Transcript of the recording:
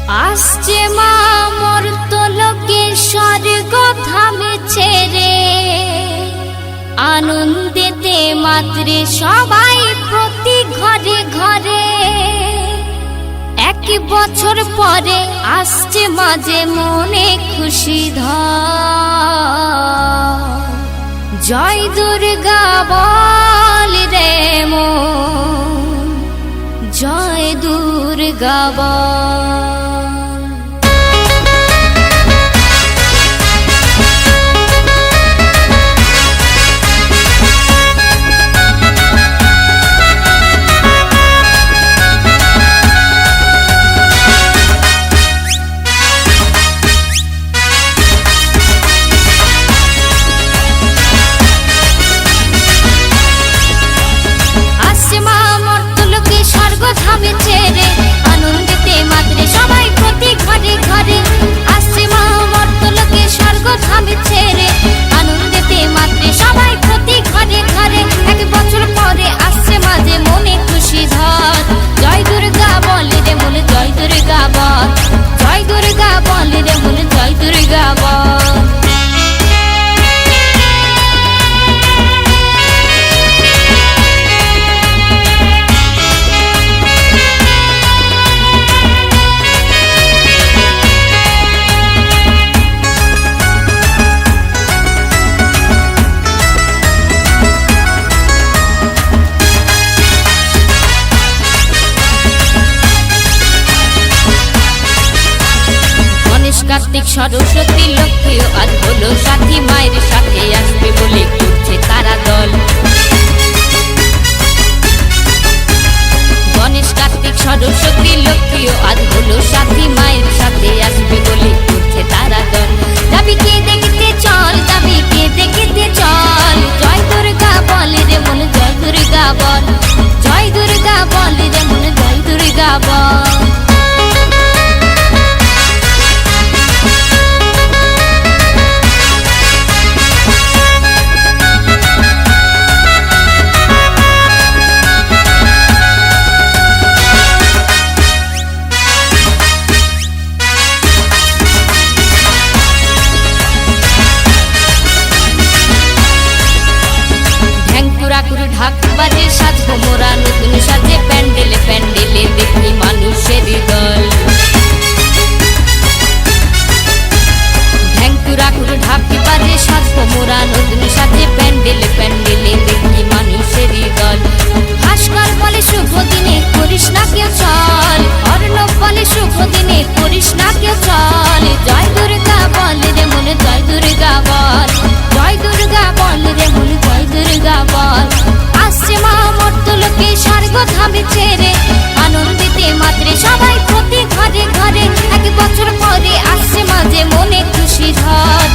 আসছে মা মর্তলোকে স্বর্গ থামে ছেড়ে, আনন্দেতে মাত্রে সবাই প্রতি ঘরে ঘরে। এক বছর পরে আসছে মাঝে মনে খুশি ধর, জয় দুর্গা বল রে মন, জয় দুর্গা বল। থামে ছেড়ে, আনন্দেতে মাত্রে সবাই প্রতি ঘরে ঘরে। আসছে মা মর্তলোকে স্বর্গ থামে ছেড়ে, আনন্দেতে মাত্রে সবাই প্রতি ঘরে ঘরে। এক বছর পরে আসছে মাঝে মনে খুশি ধর, জয় দুর্গা বল রে মন, জয় দুর্গা বল, জয় দুর্গা বল রে মন, জয় দুর্গা বল। কার্তিক সরস্বতী লক্ষ্মী আজ হলো সাথী, মায়ের সাথে আসবে বলে করছে তারা দল। গণেশ কার্তিক সরস্বতী লক্ষ্মী আজ হলো সাথী, মায়ের সাথে আসবে বলে করছে তারা দল। যাবি কে দেখতে চল, যাবি কে দেখতে চল, জয় দুর্গা বল রে মন, জয় দুর্গা বল, জয় দুর্গা বল রে মন, জয় দুর্গা বল। ঢাক বাজে সাজবো মোরা নতুন সাজে, প্যান্ডেলে প্যান্ডেলে দেখি মানুষের দল। ঢ্যাংকুরাকুর ঢাক বাজে সাজবো মোরা নতুন সাজে, প্যান্ডেলে প্যান্ডেলে দেখি মানুষের দল। ভাস্কর বলে শুভ দিনে করিস না কেউ চল, অর্ণব বলে শুভ দিনে করিস না কেউ চল, জয় দুর্গা বল রে মনে, জয় দুর্গা বল, জয় দুর্গা বল রে মনে, জয় দুর্গা বল। আসছে মা মর্তলোকে স্বর্গ থামে ছেড়ে, আনন্দেতে মাত্রে সবাই প্রতি ঘরে ঘরে। এক বছর পরে আসছে মাঝে মনে খুশি ধর,